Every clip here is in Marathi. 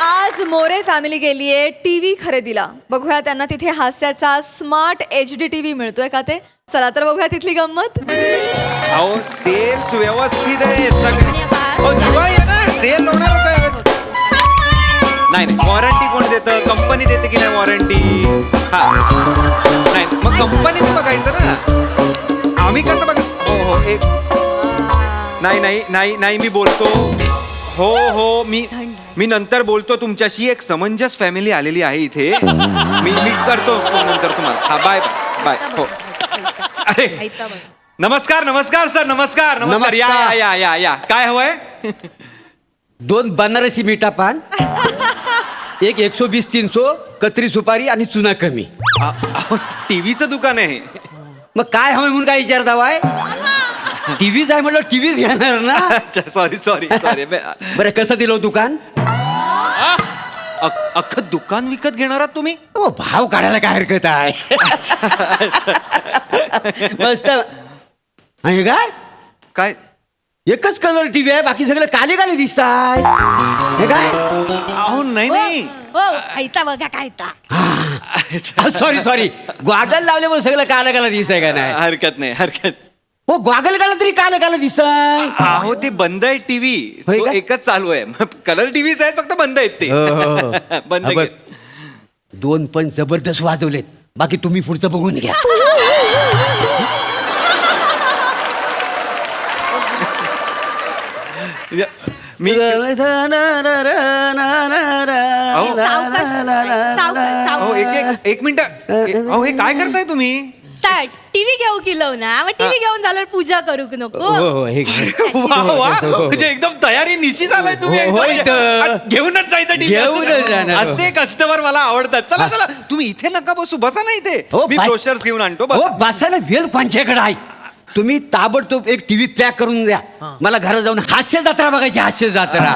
आज मोरे फॅमिली गेली आहे टीव्ही खरेदीला. बघूया त्यांना तिथे हास्याचा स्मार्ट HD टीव्ही मिळतोय का ते. चला तर बघूया तिथली गंमत. अहो सेल्स व्यवस्थित आहे सगळे. हो, दिवाळी आहे ना, सेल होणारच आहे. नाही नाही, वॉरंटी कोण देतं? कंपनी देते की नाही वॉरंटी? हा नाही, मग कंपनीच बघायचं ना. आम्ही कसं बघ. हो हो, एक नाही नाही नाही नाही, मी बोलतो. हो हो, मी नंतर बोलतो तुमच्याशी. एक समंजस फॅमिली आलेली आहे इथे. मी करतो फोन नंतर तुम्हाला. हा, बाय बाय. हो. अरे नमस्कार नमस्कार सर, नमस्कार नमस्कार. या या या या, काय हवंय? 2 बनारसी मीठा पान, एक 120-300 कत्री सुपारी आणि चुना कमी. टीव्हीचं दुकान आहे. मग काय हवंय म्हणून काय विचारता वाय? टीव्हीच आहे म्हटलं टीव्हीच घेणार ना. अच्छा, सॉरी सॉरी सॉरी. बरं, कसं दिलं दुकान? अख्खं दुकान विकत घेणार आहात तुम्ही? हो, भाव काढायला काय हरकत आहे. मस्त आहे. काय काय एकच कलर टीव्ही आहे, बाकी सगळे काले काले दिसताय. हे काय? अहो नाही नाही. बघा काय. सॉरी सॉरी, गॉगल लावले मग सगळं काला काला दिसतंय का नाही? हरकत नाही हरकत. हो, गॉगल काला तरी काला काला दिसताय. अहो ते बंद आहे टीव्ही. होय का? एकच चालू आहे. कलर टीव्हीच आहेत, फक्त बंद आहेत ते. बंद हा, बघ. आहेत. 2 पण जबरदस्त वाजवलेत. बाकी तुम्ही पुढचं बघून घ्या. मी अहो एक मिनिट. अहो हे काय करताय तुम्ही? टीव्ही घेऊ किलो ना, मग टीव्ही घेऊन झाल्यावर पूजा करू की नको. हो, हे घे. वा वा, म्हणजे एकदम तयारी निशी झालाय तुम्ही. होय एकदम. तर. घेऊनच जायचं घेऊनच जाणार. असते कस्टमर मला आवडतात. चला चला, तुम्ही इथे नका बसू, बसा ना इथे. हो, मी बाय. ब्रोशर्स घेऊन आणतो. हो, बसा. बसायला वेळ कोणच्याकडे आहे? तुम्ही ताबडतोब एक टीव्ही पॅक करून द्या. मला घरात जाऊन हास्य जत्रा बघायची. हास्य जत्रा.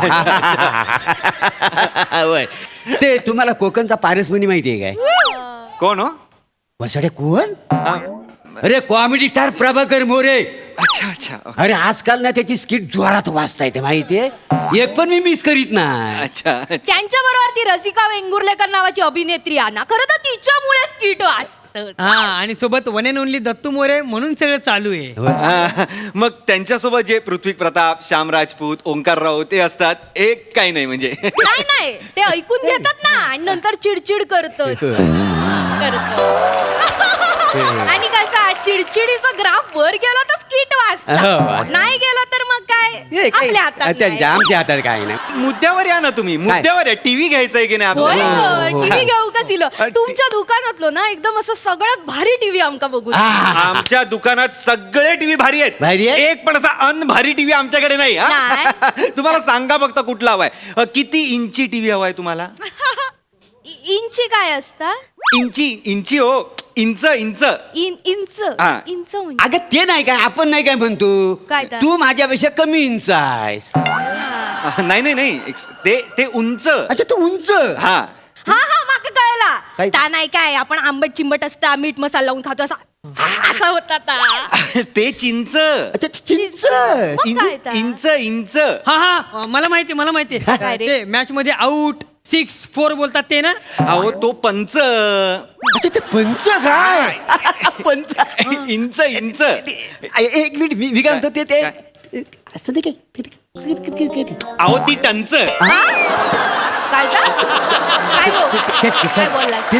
होय. ते तुम्हाला कोकणचा पारसमणी माहितीये काय? कोण हो? वसाडे कोण? हा. अरे कॉमेडी स्टार प्रभाकर मोरे. अच्छा अच्छा अरे आजकाल ना त्याची स्किट जोरात वाचता येते माहितीये. एक पण मी मिस करीत नाही. अच्छा. त्यांच्या बरोबर ती रसिका वेंगुर्लेकर नावाची अभिनेत्री आहे ना, खरं तर तिच्यामुळे स्किट असतं. हा, आणि सोबत one and only Dattu More म्हणून सगळं चालू आहे. मग त्यांच्यासोबत जे पृथ्वी प्रताप, श्याम राजपूत, ओंकार राव ते असतात, एक काही नाही म्हणजे. नाही नाही, ते ऐकून घेतात ना आणि नंतर चिडचिड करतात. आणि कसा चिडचिडीचा ग्राफ वर गेला तर स्किट हो, वाचतात, वाचतात. नाही गेला तर मग काय आपल्या हातात नाही. आमच्या हातात काय नाही. मुद्द्यावर या ना तुम्ही. मुद्द्यावर या. टीव्ही घ्यायचा आहे की नाही होय आपल्याला? टीव्ही घेऊ का तिला? तुमच्या दुकानातलो ना एकदम असं सगळ्यात भारी टीव्ही आमका बघू. आमच्या दुकानात सगळे टीव्ही भारी आहेत. भारी आहेत? एक पण असा अनभारी टीव्ही आमच्याकडे नाही. हा? नाही. तुम्हाला सांगा फक्त कुठला हवाय. किती इंची टीव्ही हवाय तुम्हाला? इंची काय असता? इंची हो, इंच इंच. इंच हा. इंच म्हणजे अगं ते नाही काय, आपण नाही काय म्हणतो. काय तर? तू माझ्यापेक्षा कमी इंच आहेस. नाही नाही नाही, ते उंच. अच्छा, तू उंच. हा. हा हा माका कळला. काय? ता नाही काय आपण आंबट चिंबट असता, मीठ मसाला लावून खातो असा होता ता. ते चिंच. अच्छा, ती चिंच. मग काय तर? इंच. हा हा, मला माहिती काय रे? ते मॅच मध्ये आउट 6-4 बोलतात ते ना. अहो तो पंच. अच्छा, ते पंच काय? पंच. इंच. एक मिनिट, मी काय म्हणतो ते असं नाही काय. अहो ती टंच. काय तर? काय बोललास? ते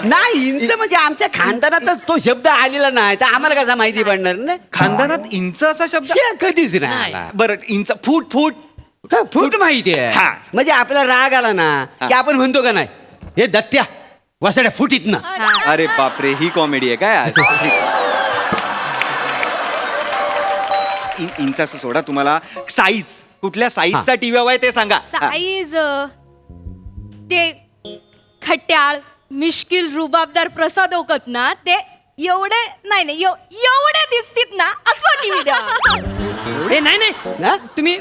नाही इंच म्हणजे आमच्या खानदानातच तो शब्द आलेला नाही, तर आम्हाला कसा माहिती पडणार ना. खानदानात इंच असा शब्द? कधीच नाही. बरं, इंच. फूट. फूट माहिती आहे. हा. म्हणजे आपल्याला राग आला ना की आपण म्हणतो का नाही, हे दत्त्या वसाड्या फुटीत ना. अरे बापरे, ही कॉमेडी आहे काय आज? इंचाचं सोडा, तुम्हाला साईज कुठल्या साईजचा टीव्ही हवाय ते सांगा. साईज ते खट्याळ मिश्किल रुबाबदार प्रसाद ओकत ना, ते एवढे नाही एवढे दिसतीत ना असं टीव्ही द्या. ए नाही हा? तुम्ही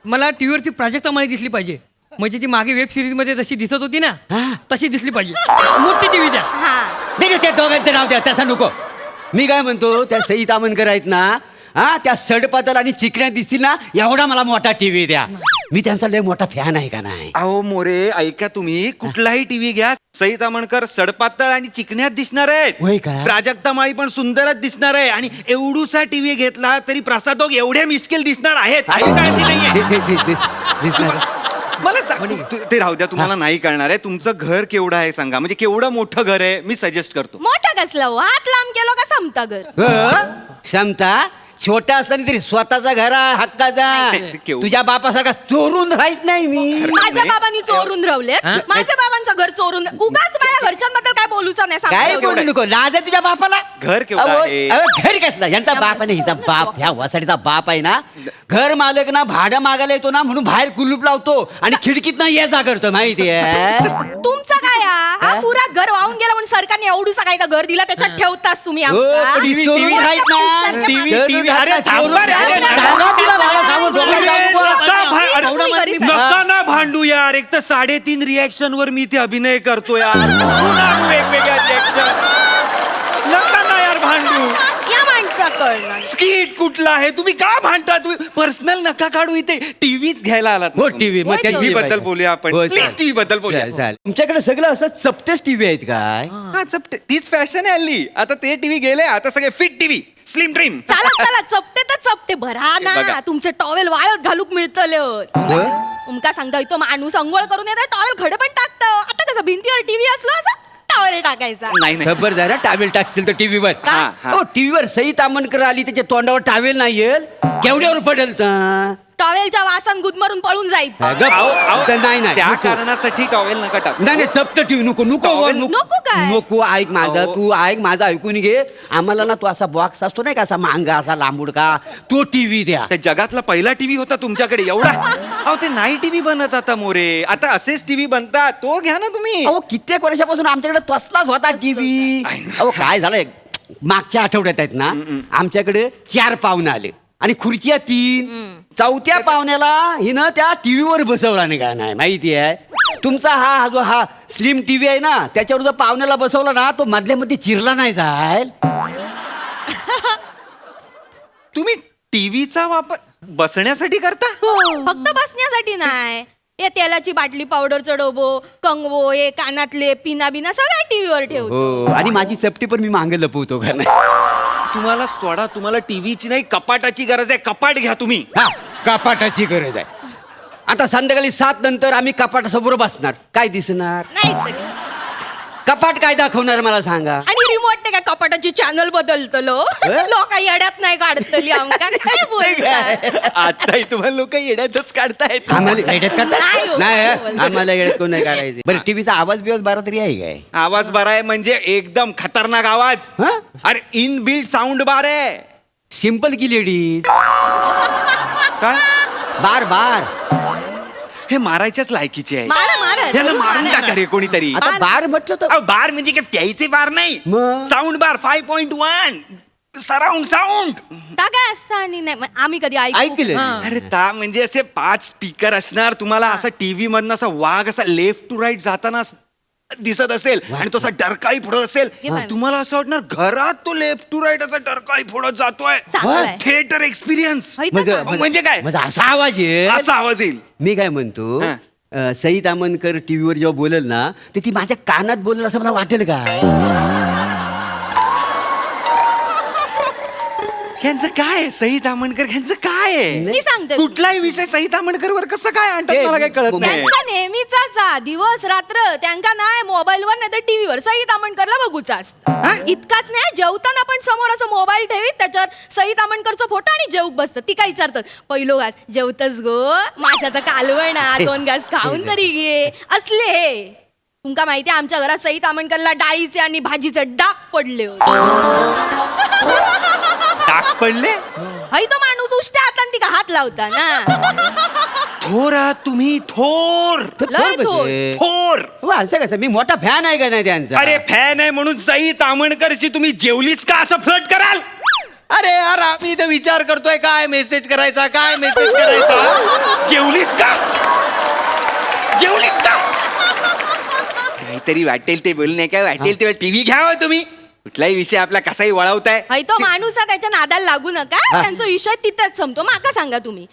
मला टीव्हीवरची प्राजक्ता माळी दिसली पाहिजे. म्हणजे ती मागे वेब सिरीज मध्ये जशी दिसत होती ना, हा. तशी दिसली पाहिजे. मोठी टीव्ही द्या. हा नाही त्या दोघांचं नाव द्या, तसं नको. मी काय म्हणतो, त्या सई तामणकर आहेत ना, हा, त्या सडपातल आणि चिकण्या दिसतील ना, एवढा मला मोठा टीव्ही द्या. मी त्यांचा लय मोठा फॅन आहे का नाही. अहो मोरे ऐका तुम्ही कुठलाही टीव्ही घ्या सई तामणकर सडपातळ आणि चिकण्यात दिसणार होय आहेत. का? प्राजक्ता माळी पण सुंदरच दिसणार आहे आणि एवढूसा टीव्ही घेतला तरी प्रसादोग एवढे मिस्किल दिसणार आहेत. काही काळजी नाहीये. दिसणार. मला ते राहू द्या तुम्हाला नाही कळणार आहे. तुमचं घर केवढं आहे सांगा, म्हणजे केवढं मोठं घर आहे मी सजेस्ट करतो. मोठा कसला हो? हात लांब केलो का समता घर. क्षमता छोटा असताना तरी स्वतःचा घर आहे, हक्काचा. ते केवढं- तुझ्या बापासारखा चोरून राहत नाही मी. माझ्या बाबांनी चोरून रावले. माझ्या बाबांचं घर चोरून उगाच माझ्या घरच्यांबद्दल काय बोलूचा नाही काय सांगते. बोलू नको, लाज आहे तुझ्या बापाला. घर केवढं अहो, आहे? अहो, घर कसला यांचा बाप आहे ना, हिचा बाप, ह्या वसाडीचा बाप आहे ना. घर मालक ना भाडं मागायला येतो ना म्हणून बाहेर कुलूप लावतो आणि खिडकीत ना ये जा करतो माहितीये. तुमचं काय हा? पुरा घर वाहून गेला म्हणून सरकारने एवढूसा काय घर दिला त्याच्यात ठेवतास तुम्ही हो, आमका? पण ही चोरून राहत ना. टीव्ही अरे थांबा रे, अरे, सांगा तिला भाडं सांगून डोक्यात जाऊ नको. नका ना भांडू यार. एक तर 3.5 रिॲक्शन वर मी ते अभिनय करतो यार. पुन्हा वेगवेगळ्या रिॲक्शन. नका ना यार भांडू. या माणसा कळणार. स्किट कुठला आहे? तुम्ही का भांडता? तुम्ही पर्सनल नका काढू. इथे टीव्हीच घ्यायला आलात ना हो तुम्ही. टीव्ही, मग होय, त्याची TV बद्दल बोलूया आपण. हो, प्लीज चालेल. टीव्ही बद्दल बोलूया. चालेल. तुमच्याकडे सगळं असं चपटेच टीव्ही आहेत काय? हा चपटे तीच फॅशन आहे हल्ली. आता ते टीव्ही गेले, आता सगळे फिट टीव्ही, स्लिम ड्रीम. चला चला चपटे तर चपटे भरा हे बघा. ना. तुमचे टॉवेल वाळत घालूक मिळतले. तुमका सांगता तो माणूस अंघोळ करून येतात टॉवेल घड पण टाकतं. आता कसं भिंतीवर टीव्ही असलं असं टॉवेल टाकायचा. नाही नाही खबरदार टावेल टाकतील तर टीव्हीवर. हा, हा. हो टीव्हीवर सई तामणकर आली त्याच्या तोंडावर टावेल नाही येईल, केवढ्यावर पडेल तर. टॉवेलच्या वासन गुदमरून पळून जाईल. नाही नाही त्या नको. कारणासाठी टॉवेल नका टाकू. नाही नाही चपट टीव्ही नको नको टॉवेल नको काय? नको. ऐक माझं, अहो. तू ऐक माझं, ऐकून घे. आम्हाला ना तो असा बॉक्स असतो नाही का, असा मांगा असा लांबूड का, तो टीव्ही द्या. त्या जगातला पहिला टीव्ही होता तुमच्याकडे एवढा. अहो ते नाही टीव्ही बनत आता मोरे. आता असेच टीव्ही बनतात. तो घ्या ना तुम्ही. अहो कित्येक वर्षापासून आमच्याकडे तसलाच होता टीव्ही. अहो काय झालंय, मागच्या आठवड्यात आहेत ना आमच्याकडे 4 पाहुणे आले आणि खुर्च्या 3. 4थ्या पाहुण्याला हिनं त्या टीव्हीवर बसवला नाही का नाही माहिती आहे. तुमचा हा स्लिम टीव्ही आहे ना, त्याच्यावर जर पाहुण्याला बसवला ना तो मधल्या मध्ये चिरला नाही जाईल. तुम्ही टीव्हीचा वापर बसण्यासाठी करता? फक्त बसण्यासाठी नाही. हे तेलाची बाटली, पावडरचं डोबो, कंगवो, हे कानातले पिना बिना सगळ्या टीव्हीवर ठेवतो. हो, आणि माझी चपटी पण मी मागे लपवतो का नाही. तुम्हाला सोडा, तुम्हाला टीव्हीची नाही कपाटाची गरज आहे. कपाट घ्या तुम्ही. हा कपाटाची गरज आहे. आता संध्याकाळी 7 नंतर आम्ही कपाटासमोर बसणार, काय दिसणार? नाही तर. कपाट काय दाखवणार मला सांगा. आणि रिमोट काय कपाटाची चॅनल बदलतलो. लोक येड्यात नाही काढतली आमका. काय बोलताय? आताही तुम्हाला लोक येड्यातच काढतायत. आम्हाला येड्यात नाही काढतात हो, नाही नाही बोलत. आम्हाला येड्यात कोण नाही काढायचे. बरं टीव्हीचा आवाज बिवाज बारा तरी आहे काय? आवाज बार आहे म्हणजे एकदम खतरनाक आवाज. हा? अरे इन बिल्ड साऊंड बार आहे. सिंपल की लेडीज. काय बार बार हे मारायच्याच लायकीचे आहे. मारा मारा. याला मारून टाका रे कोणीतरी. आता बार म्हटलं तर अहो, बार म्हणजे काय प्यायचे बार नाही. मग? साऊंड बार 5.1 सराउंड साऊंड. काय असतं आणि नाही आम्ही कधी ऐकलं. अरे ता म्हणजे असे 5 स्पीकर असणार. तुम्हाला असा टीव्ही मधनं असा वाघ असा लेफ्ट टू राईट जाताना दिसत असेल आणि तो असा डरकाळी फोडत असेल. हे बाय. तुम्हाला असं वाटणार घरात तो लेफ्ट टू राईट असा डरकाळी फोडत जातोय. चांगलं आहे. Theatre experience. होय तर काय? म्हणजे काय? म्हणजे असा आवाज आहे. असा आवाज येईल. मी काय म्हणतो, हा. सई तामणकर टीव्हीवर जेव्हा बोलेल ना तर ती माझ्या कानात बोलेल असं मला वाटेल काय? ह्यांचं काय आहे? सई तामणकर ह्यांचं काय आहे? मी सांगते. कुठलाही विषय सई तामणकर वर कसं काय आणतात मला काय कळत नाही. त्यांचा नेहमीचा दिवस रात्र त्यांका नाही मोबाईलवर नाही तर टीव्हीवर सई तामणकरला बघूचा हा? इतकाच नाही जेवताना पण समोर असं मोबाईल ठेवीत त्याच्यावर सई तामणकरचा फोटो आणि जेवूक बसतं. ती काय विचारतात पहिलो घास जेवतच गो माशाचा कालवणा 2 घास खाऊन तरी घे असले. तुमका माहिती आमच्या घरात सई तामणकरला डाळीचे आणि भाजीचे डाग पडले होते. टाक पडले. हई तो माणूस उष्ट्या हातान तिका हात लावता ना. थोर आहात तुम्ही. थोर लय थोर. थोर. हो, असं कसं? मी मोठा फॅन आहे का नाही त्यांचा? अरे फॅन आहे म्हणून सई तामणकरशी तुम्ही जेवलीच का असं फ्लट कराल? अरे यार आम्ही इथं विचार करतोय काय मेसेज करायचा, काय मेसेज करायचा. जेवलीस का? जेवलीस का? काहीतरी वाटेल ते बोल नाही काय वाटेल ते टीव्ही घ्यावं तुम्ही. कुठलाही विषय आपला कसाही वळवताय. हाय तो माणूस आहे, त्याच्या नादाला लागू नका. त्यांचा विषय तिथेच संपतो. माका सांगा तुम्ही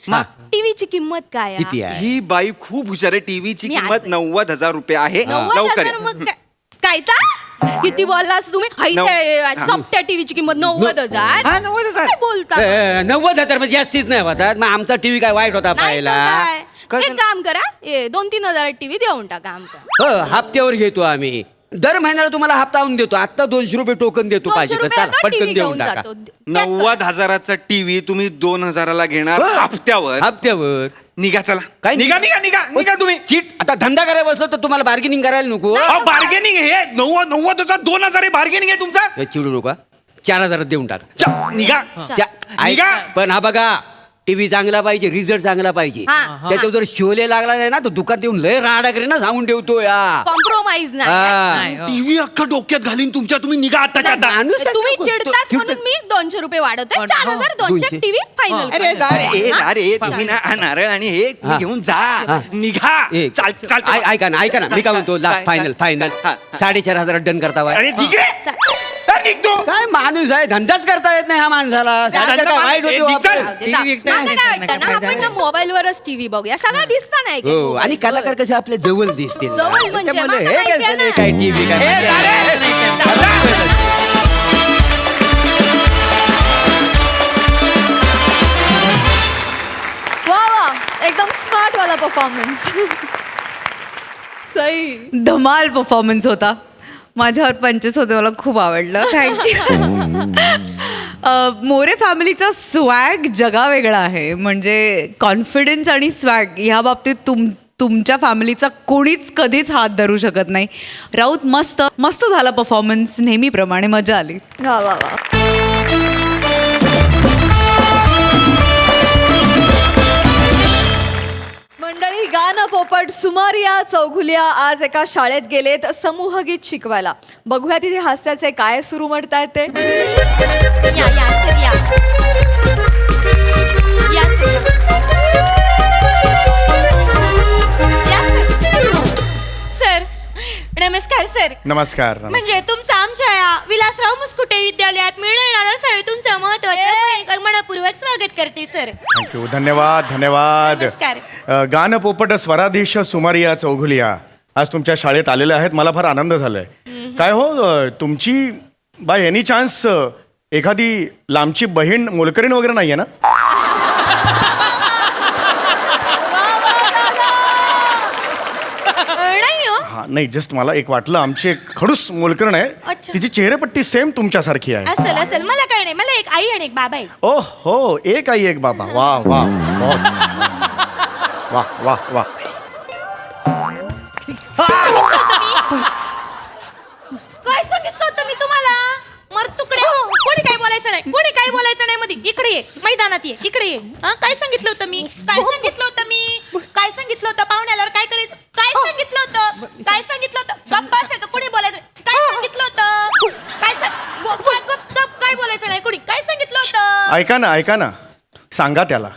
टीव्हीची किंमत काय आहे? किती आहे? ही बाई खूप हुशार आहे. टीव्हीची मी किंमत आज- 90,000 रुपये आहे. 90,000 लवकर या. मग काय किती बोललास तुम्ही? हाय हा. चपट्या टीव्हीची किंमत 90,000. हा, 90,000. काय बोलता? 90,000 म्हणजे जास्तीच नाही होतात. मग आमचा टीव्ही काय वाईट होता नाही तर पाहायला? काय? काय एक झालं? काम करा, 2-3 हजार टीव्ही देऊन टाका आमका. हप्त्यावर घेतो आम्ही. दर महिन्याला तुम्हाला हप्ता आणून देतो. आता 200 रुपये टोकन देतो 200 पाहिजे तर. रुपयाला चला, पटकन टीव्ही देऊन घेऊन टाका. जातो. 90,000चा टीव्ही तुम्ही 2,000ला घेणार हप्त्यावर. हप्त्यावर निघा चला. काय निघा निघा निघा निघा तुम्ही. चीट. आता धंदा करायला बसलो तर तुम्हाला बार्गेनिंग करायला नको. बार्गेनिंग हे 90,000 2,000 हे बार्गेनिंग आहे तुमचा. हे चिडू नका. 4,000 देऊन टाका. निघा. निघा. पण हा बघा, टीव्ही चांगला पाहिजे, रिझल्ट चांगला पाहिजे. हा. त्याच्यावर जर शिवले लागला नाही ना, तर दुकानात येऊन लय राडा करे ना, सांगून ठेवतो या. कॉम्प्रोमाइज नाही. हा. टीव्ही अख्खा डोक्यात घालीन तुमच्या. तुम्ही निघा आत्ताच्या आता. माणूस आहे तुम्ही तो. चिडताच म्हणून मी 200 रुपये वाढवते. 4,200 टीव्ही फायनल. अरे अरे तुम्ही ना हा नारळ आणि हे तुम्ही हा. घेऊन जा. हा. निघा. ए, चाल चाल ऐका ना मी काय म्हणतो, काय? फायनल फायनल हा. 4,500 डन करता बाय. अरे निघ रे. निघतो. काय माणूस आहे, धंदाच करता येत नाही हा माणसाला. सारखं काय वाईट होती हो निघ, चल. आपलं. TV विकता मला नाही काय येत, वाटतं ना, काय आपण ना मोबाईलवरच टीव्ही बघूया. सगळं दिसतं नाही का हो, मोबाईलवर? आणि कलाकार कसे आपल्या जवळ दिसतील ना. जवळ म्हणजे त्यामुळे मला हे माहिती आहे कसं नाही ना. काय टीव्ही काय ए, म्हणजे- वा वा, एकदम स्मार्ट वाला परफॉर्मन्स. सही. धमाल परफॉर्मन्स होता. माझ्यावर पंचेस होते, मला खूप आवडलं. थँक्यू. मोरे फॅमिलीचा स्वॅग जगावेगळा आहे. म्हणजे कॉन्फिडन्स आणि स्वॅग ह्या बाबतीत तुमच्या फॅमिलीचा कोणीच कधीच हात धरू शकत नाही. राऊत मस्त मस्त झाला परफॉर्मन्स, नेहमीप्रमाणे मजा आली. वा वा वा. मंडळी, गाणं पोपट सुमारिया चौघुलिया आज एका शाळेत गेलेत समूहगीत शिकवायला. बघूया तिथे हास्याचे काय सुरू म्हणतायत ते. या, या, सर, या. या, सर. सर नमस्कार सर. नमस्कार. म्हणजे तुमचं आमच्या या विलासराव मुस्कुटे विद्यालयात मिळणारं सर तुमचं महत्वाचं मनपूर्वक स्वागत करते सर. थँक्यू. धन्यवाद धन्यवाद. नमस्कार. गान पोपट स्वराधीश सुमारिया चौघुलिया आज तुमच्या शाळेत आलेले आहेत. मला फार आनंद झालाय. काय हो, तुमची बाय एनी चान्स एखादी लांबची बहीण मोलकरीण वगैरे नाहीये ना? नाही हो. हा, नाही, जस्ट मला एक वाटलं. आमची एक खडूस मोलकरीण आहे. अच्छा. तिची चेहरेपट्टी सेम तुमच्यासारखी आहे. असेल असेल, मला काय नाही. मला एक आई आणि एक बाबा आहे. ओ हो, एक आई एक बाबा. वा वा वा वा वा. काय सांगितलं होतं मी तुम्हाला? मर तुकड्या. कोणी काय बोलायचं नाही, कोणी काय बोलायचं नाही. मध्ये इकडे ये, मैदानात ये, इकडे ये. हा, काय सांगितलं होतं मी? काय सांगितलं होतं मी? काय सांगितलं होतं? पाहुण्याला काय करायचं? काय सांगितलं होतं? काय सांगितलं होतं? गप्प बसायचं, कोणी बोलायचं नाही. काय सांगितलं होतं? काय बोलायचं नाही, कोणी काय सांगितलं होतं? ऐका ना सांगा त्याला.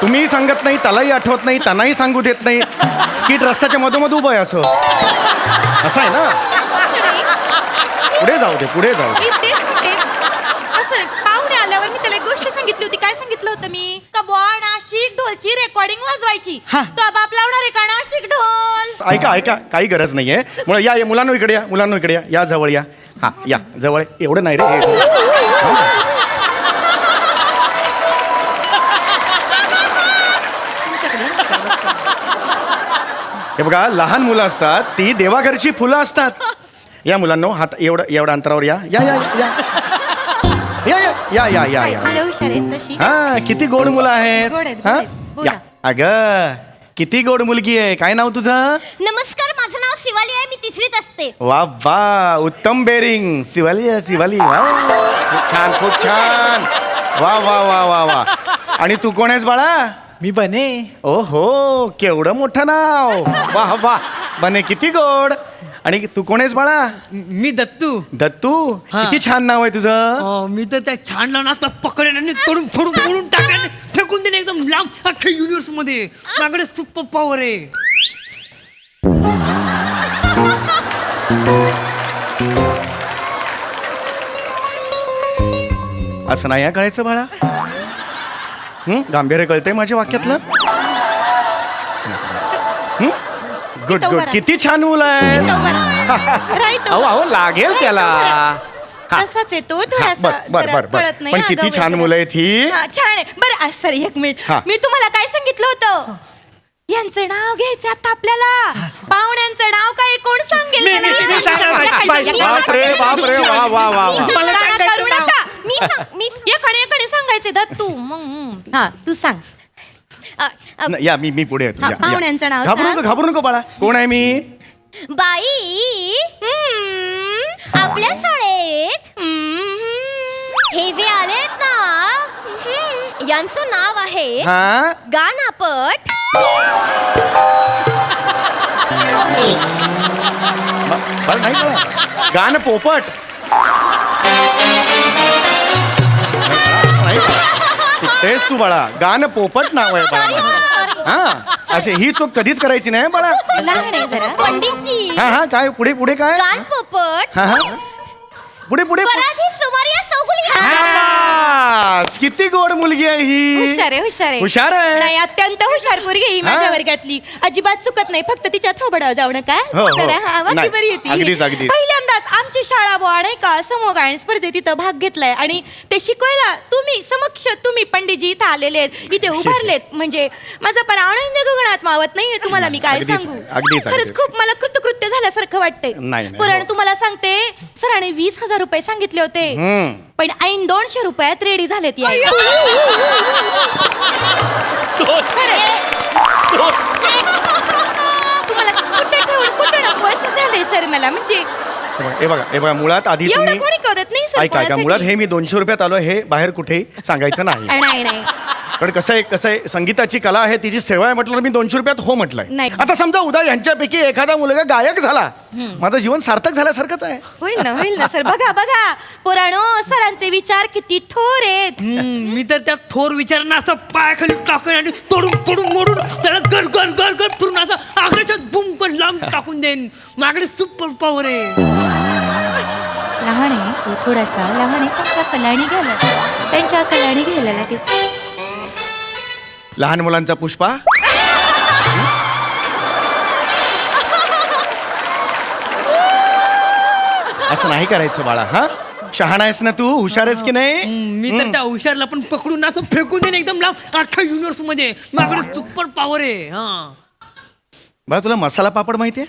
तुम्ही सांगत नाही, त्यालाही आठवत नाही, त्यांनाही सांगू देत नाही. स्किट रस्त्याच्या मधोमध उभं आहे असं आहे ना. पुढे जाऊ दे. मी तेच म्हणते. असं पाहुणे आल्यावर मी त्याला एक गोष्ट सांगितली होती. काय सांगितलं होतं मी? का बुवा नाशिक ढोलची रेकॉर्डिंग वाजवायची. तो बाप लावणार आहे का नाशिक ढोल? ऐका काही गरज नाहीये. मुलं या मुलांनो इकडे या. या जवळ या. हा या जवळ. एवढं नाही रे. हे बघा, लहान मुलं असतात ती देवाघरची फुलं असतात. या मुलांनो, हात एवढं अंतरावर या. या या या या या या या या. मुलं हुशार आहेत तशी. हा, किती गोड मुलं आहेत. गोड आहेत, हा? गोड आहेत. बोला. या. अगं, किती गोड मुलगी आहे. काय नाव तुझं? नमस्कार, माझं नाव शिवाली आहे. मी तिसरीत असते. वा वा, उत्तम बेरिंग. शिवाली वा. खूप छान. वा वा वा वा वा. आणि तू कोण आहेस बाळा? मी बने. ओहो, केवढं मोठं नाव. वाह वाह. बने, किती गोड. आणि तू कोण आहेस बाळा? मी दत्तू. दत्तू. हा. किती छान नाव आहे तुझं. मी तर त्या छान लहानाचा पकडेन आणि तोडून फोडून टाकेन, फेकून देईन एकदम लांब अख्ख्या युनिव्हर्स मध्ये. माझ्याकडे सुपर पॉवर आहे. असं नाही कळायचं बाळा. गांभीर्य कळतंय माझ्या वाक्यातलं. गुड इथं गुड. उभा किती छान मुलं आहे. अहो अहो लागेल त्याला. हा. तसाच आहे तो हा, थोडासा बर जरा बर बर कळत नाही पण हा, किती गवळी छान जरा. मुलं आहेत ही. हा, छान आहे बरं. सॉरी एक मिनिट. हा. मी तुम्हाला काय सांगितलं होतं? यांचं नाव घ्यायचं आता आपल्याला. पाहुण्यांचं नाव काय कोण सांगेल मी मला? सांगेल. बापरे बापरे वा वा वा वा. गाणं करू नका. मी एकाने सांगायचे दत्तू मग हा तू सांग. न- या मी पुढे येतो. हा, या, या. पाहुण्यांचं नाव घाबरू सांग. नको घाबरू नको बाळा. कोण आहे मी? बाई आपल्या शाळेत हे जे आलेत ना यांचं नाव आहे हा गानापट. बरं नाही कळलं. गाणं पोपट. नाही तेच तू बाळा. गाणं पोपट नाव आहे बाळा. हा असे ही चूक कधीच करायची नाही बाळा. लहान आहे जरा. पंडितजी हा हा काय पुढे पुढे काय. गान पोपट हा हा पुढे पुढे पराधी सुमारिया सौगुलिया. हा, किती गोड मुलगी आहे ही. हुशार आहे हुशार आहे. हुशार आहे. नाही अत्यंत हुशार पोरगी ही माझ्या हा. वर्गातली. अजिबात चुकत नाही. फक्त तिच्या थोबडावर जाऊ नका. हो, हो. जरा हा, बाकी नाही, बरी येते. अगदीच, अगदीच. पहिल्यांदाच आमची शाळा बुवा नाही का समूह गायन स्पर्धेत तिथं भाग घेतलाय आणि ते शिकवायला तुम्ही पंडितजी इथं आलेले आहेत, इथे उभारलेत. म्हणजे माझा पण आनंद गगनात मावत नाहीये. तुम्हाला मी काय अगदीच, सांगू. अगदीच, खरंच अगदीच. खूप मला कृतकृत्य झाल्यासारखं वाटतंय. नाही, पुराण हो. तुम्हाला सांगते सरांनी 20,000 रुपये सांगितले होते. पण ऐन 200 रुपयात रेडी झालेत यायला. तुम्हाला कुठे ठेवून कुठे नको असं झालंय सर मला. म्हणजे हे बघा मुळात आधी एवढं तुम्ही कोणी करत नाही सर ऐका मुळात हे मी 200 रुपयात आलो हे बाहेर कुठेही सांगायचं नाही. नाही पण कसं आहे संगीताची कला आहे तिची सेवा आहे म्हटलं मी 200 रुपयात हो म्हटलंय. नाही. आता समजा उद्या यांच्यापैकी एखादा मुलगा गायक झाला माझं जीवन सार्थक झाल्यासारखंच आहे. होईल ना सर. बघा पोरानो सरांचे विचार किती थोर आहेत. मी तर त्या थोर विचारांना असं पायाखाली टाकून आणि तोडून मोडून त्याला गल फिरून असं आकाशात बुम पण लांब टाकून देईन. माझ्याकडे सुपर पॉवर आहे. लहान आहे तो थोडासा लहान आहे. त्यांच्या कलानी घ्यायला लागेल. लहान मुलांचा पुष्पा असं नाही करायचं बाळा. हा शहाणा आहेस ना तू. हुशार आहेस की नाही. मी तर त्या हुशारला पण पकडून असं फेकून देईन एकदम लांब अख्ख्या युनिव्हर्स मध्ये. माझ्याकडे सुपर पॉवर आहे. हा बाळा तुला मसाला पापड माहितीये.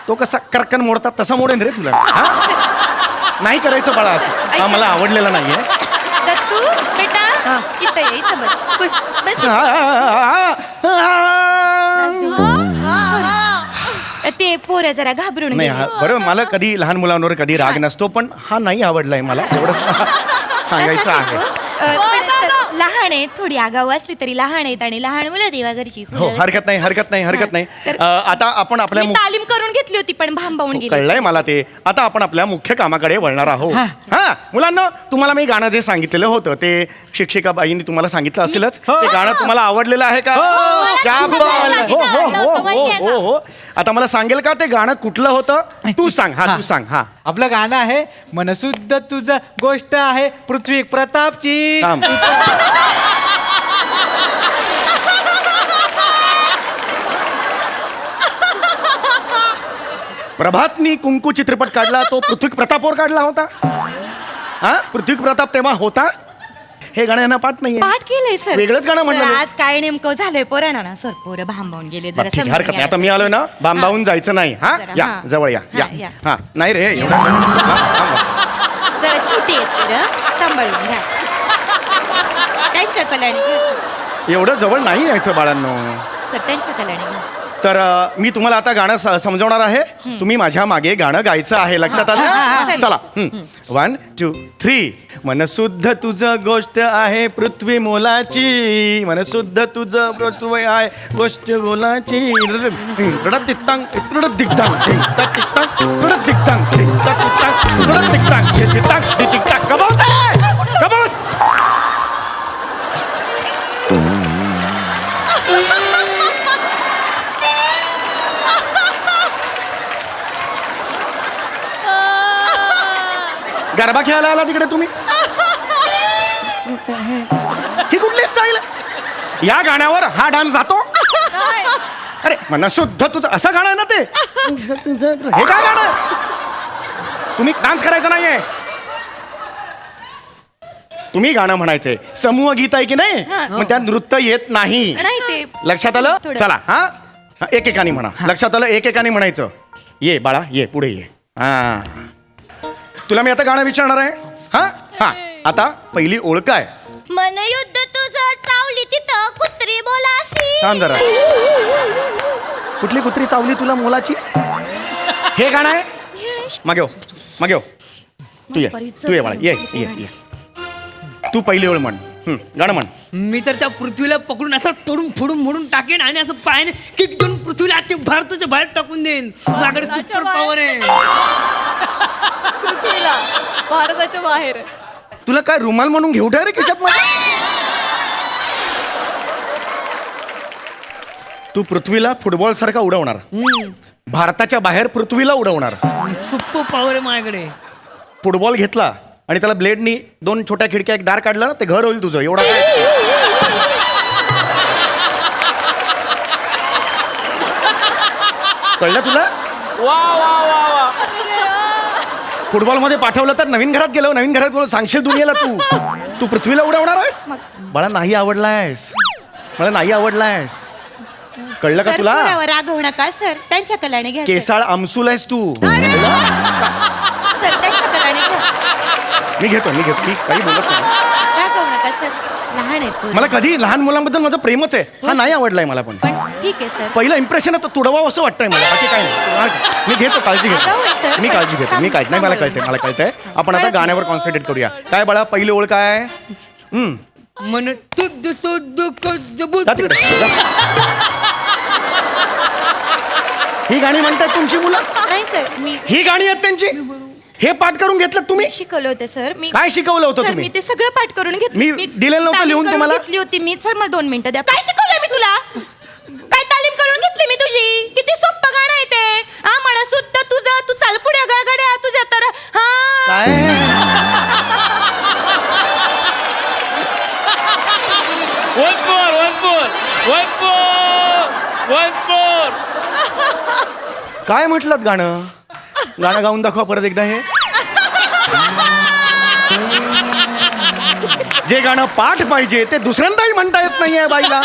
तो कसा करकन मोडतात तसा मोडेन रे तुला. हा? नाही करायचं बाळा असं. हा मला आवडलेला नाहीये. दत्तू बेटा इथं ये, इथं बस. ते पोरं जरा घाबरून नाही गेले. हा बरं मला कधी लहान मुलांवर कधी राग नसतो पण हा नाही आवडलाय मला एवढंच सांगायचं आहे. लहान आहे थोडी आगाऊ असली तरी लहान आहेत आणि लहान मुलं देवा घरची हो हरकत नाही. तर- आता आपण आपल्या मी तालीम करून घेतली होती पण भांबावून गेली. कळलंय मला ते. आता आपण आपल्या मुख्य कामाकडे वळणार आहोत. हा मुलांना तुम्हाला मी गाणं जे सांगितलेलं होतं ते शिक्षिका बाईंनी तुम्हाला सांगितलं असेलच. ते गाणं तुम्हाला आवडलेलं आहे का. क्या बात. हो. आता मला सांगेल का ते गाणं कुठलं होतं. तू सांग. तू सांग. आपलं गाणं आहे मनसुद्ध तुझं गोष्ट आहे पृथ्वी प्रतापची. थांब. प्रभातनी कुंकू चित्रपट काढला तो पृथ्वी प्रतापवर काढला होता. हा पृथ्वी प्रताप तेव्हा होता. हे गाणं यांना पाठ नाहीये. पाठ केलंय सर. वेगळंच गाणं म्हणलं सर, मी. आज काय नेमकं झालंय पोरांना ना सर पोरं भांबावून गेले बरं, जरा ठीक आहे, समजून हरकत नाही. घ्या. आता मी आलोय ना बांबावून जायचं नाही. हा जरा, या हा. जवळ या. हा, या. हा नाही रे एवढं. जरा छोटी आहेत पोरं सांभाळून घ्या. त्यांच्या कलाने घ्या एवढं जवळ नाही यायचं बाळांनो. सर त्यांच्या कलाने घ्या. तर मी तुम्हाला आता गाणं समजवणार आहे. तुम्ही माझ्या मागे गाणं गायचं आहे. लक्षात आलं. चला 1 2 3. मनशुद्ध तुझं गोष्ट आहे पृथ्वी मोलाची. मनशुद्ध तुझं पृथ्वी आहे गोष्ट मोलाची. रडत दिक्तांग रडत दिक्तांग रडत दिक्तांग रडत दिक्तांग रडत दिक्तांग दिक्तांग दिक्तांग. कबास गरबा खेळायला आला तिकडे तुम्ही. ही कुठली स्टाईल या गाण्यावर हा डान्स जातो अरे मनशुद्ध तुझं असं गाणं आहे ना ते हे काय गाणं तुम्ही डान्स करायचं नाहीये तुम्ही गाणं म्हणायचंय समूह गीत आहे की नाही मग त्यात नृत्य येत नाही नाही ते लक्षात आलं चला हा एकेकाने म्हणा लक्षात आलं एकेकाने म्हणायचं ये बाळा ये पुढे ये हा तुला मी आता गाणं विचारणार आहे हा हा आता पहिली ओळ काय मनयुद्ध तुझं चावली तिथं कुत्री बोलासी थांब जरा कुठली कुत्री चावली तुला मोलाची हे गाणं आहे मागे हो तू ये बाळा ये ये ये तू पहिली ओळ म्हण गाणं म्हण मी तर त्या पृथ्वीला पकडून असं तोडून फोडून मोडून टाकेन आणि असं पायाने किक देऊन पृथ्वीला आजच्या भारताच्या बाहेर टाकून देईन माझ्याकडे सुपर पॉवर आहे भारताच्या बाहेर तुला काय रुमाल म्हणून घेऊ ठेव रे खिशात मध्ये तू पृथ्वीला फुटबॉल सारखा उडवणार भारताच्या बाहेर पृथ्वीला उडवणार सुपर पॉवर आहे माझ्याकडे फुटबॉल घेतला आणि त्याला ब्लेडनी 2 छोट्या खिडक्या एक दार काढलं ना ते घर होईल तुझं एवढा काय कळलं तुला वा वा वा वा फुटबॉल मध्ये पाठवलं तर नवीन घरात गेलो नवीन घरात बोल सांगशील दुनियेला तू पृथ्वीला उडवणार आहेस मला नाही आवडलायस मला नाही आवडलायस कळलं का तुला रागवू नका सर त्यांच्या कलाने घ्या केसाळ आमसूल आहेस तू सर त्यांच्या कलाने घ्या मी घेतो मी काही बोलत नाही रागवू नका सर लहान आहेत पोरं. मला कधी लहान मुलांबद्दल माझं प्रेमच आहे हा नाही आवडलाय मला पण पण ठीक आहे सर पहिलं इम्प्रेशन आहे तुडवावं असं वाटतंय मला बाकी काय नाही मी घेतो काळजी अगं होय, घेतो sir. मी काळजी घेतो मी काय नाही मला कळतंय आपण आता गाण्यावर कॉन्सन्ट्रेट करूया काय बाळा पहिली ओळ काय मन तुझ सुद्ध जा तिकडे, जा. ही गाणी म्हणतात तुमची मुलं नाही सर मी ही गाणी आहेत त्यांची हे पाठ करून घेतलं तुम्ही शिकवलं होतं सर मी काय शिकवलं होतं सर तुम्ही? मी ते सगळं पाठ करून घेतलं मी दिलेलं नव्हतं तालीम लिहून करून तुम्हाला? घेतली होती मी सर मला 2 मिनिटं द्या काय शिकवलंय मी तुला काय तालीम करून घेतली मी तुझी किती सोपं गाणं आहे ते हा म्हणा सुद्धा तुझं तू चाल पुढे गळगड्या तुझ्या तर हा काय काय म्हटलं गाणं गाणं गाऊन दाखवा परत एकदा हे जे गाणं पाठ पाहिजे ते दुसऱ्यांदाही म्हणता येत नाहीये बाईला